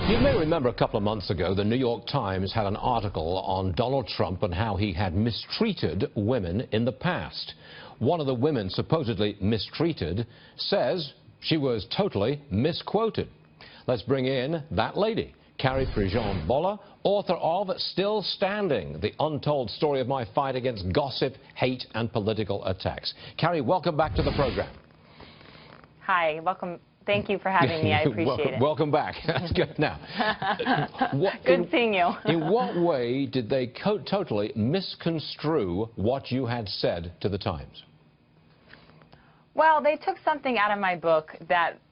You may remember a couple of months ago, the New York Times had an article on Donald Trump and how he had mistreated women in the past. One of the women supposedly mistreated says she was totally misquoted. Let's bring in that lady, Carrie Prejean Boller, author of Still Standing, the untold story of my fight against gossip, hate and political attacks. Carrie, welcome back to the program. Hi, welcome. Thank you for having me. I appreciate it. Welcome back. That's good. Now, good seeing you. In what way did they totally misconstrue what you had said to the Times? Well, they took something out of my book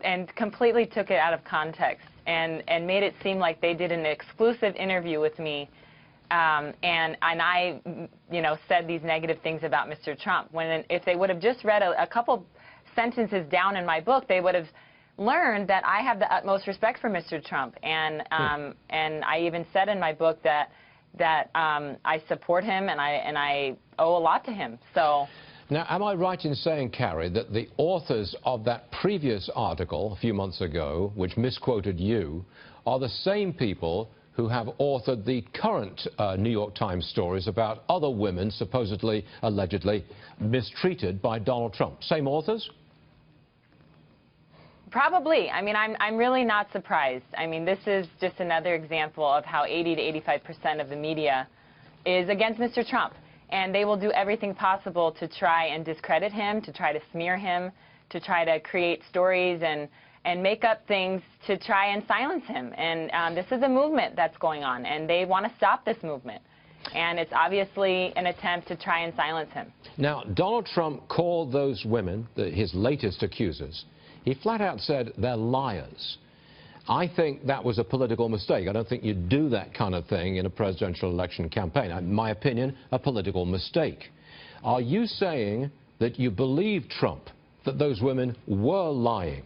and completely took it out of context and made it seem like they did an exclusive interview with me, and I, said these negative things about Mr. Trump. When if they would have just read a couple sentences down in my book, they would have learned that I have the utmost respect for Mr. Trump, and I even said in my book that I support him and I owe a lot to him. So. Now, am I right in saying, Carrie, that the authors of that previous article a few months ago, which misquoted you, are the same people who have authored the current New York Times stories about other women supposedly, allegedly mistreated by Donald Trump? Same authors? Probably. I mean, I'm really not surprised. I mean, this is just another example of how 80 to 85% of the media is against Mr. Trump. And they will do everything possible to try and discredit him, to try to smear him, to try to create stories and make up things to try and silence him. And this is a movement that's going on, and they want to stop this movement. And it's obviously an attempt to try and silence him. Now, Donald Trump called those women, his latest accusers, he flat out said they're liars. I think that was a political mistake. I don't think you do that kind of thing in a presidential election campaign. In my opinion, a political mistake. Are you saying that you believe Trump, that those women were lying?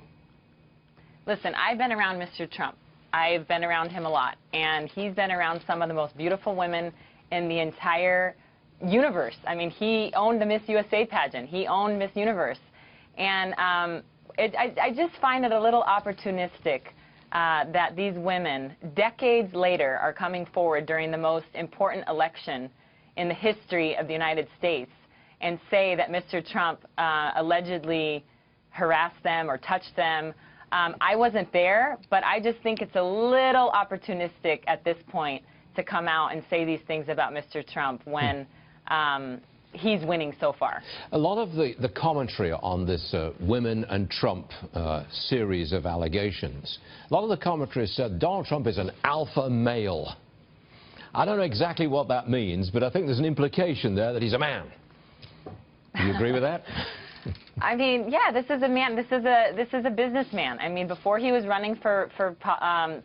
Listen, I've been around Mr. Trump. I've been around him a lot. And he's been around some of the most beautiful women in the entire universe. I mean, he owned the Miss USA pageant. He owned Miss Universe. And I just find it a little opportunistic that these women, decades later, are coming forward during the most important election in the history of the United States and say that Mr. Trump allegedly harassed them or touched them. I wasn't there, but I just think it's a little opportunistic at this point to come out and say these things about Mr. Trump when he's winning so far. A lot of the commentary on this Women and Trump series of allegations, a lot of the commentary said Donald Trump is an alpha male. I don't know exactly what that means, but I think there's an implication there that he's a man. Do you agree with that? I mean, yeah, this is a man. This is a businessman. I mean, before he was running for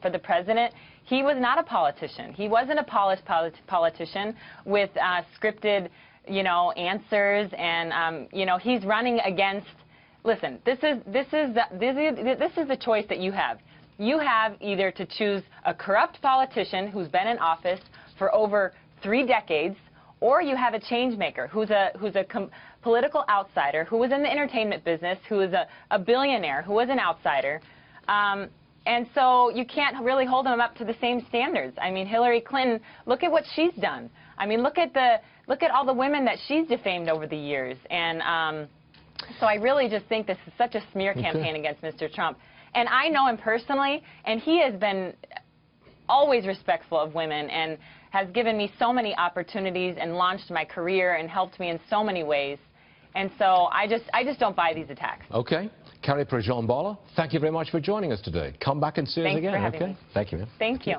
the president, he was not a politician. He wasn't a polished politician with scripted, answers, and he's running against. Listen, this is the choice that you have. You have either to choose a corrupt politician who's been in office for over 3 decades, or you have a change maker who's a political outsider who was in the entertainment business, who is a billionaire, who was an outsider. And so you can't really hold them up to the same standards. I mean, Hillary Clinton, look at what she's done. I mean, look at all the women that she's defamed over the years. And so I really just think this is such a smear campaign against Mr. Trump. And I know him personally, and he has been always respectful of women and has given me so many opportunities and launched my career and helped me in so many ways. And so I just don't buy these attacks. Okay. Carrie Prejean Boller, thank you very much for joining us today. Come back and see us again. Thanks for having me. Thank you, man. Thank you.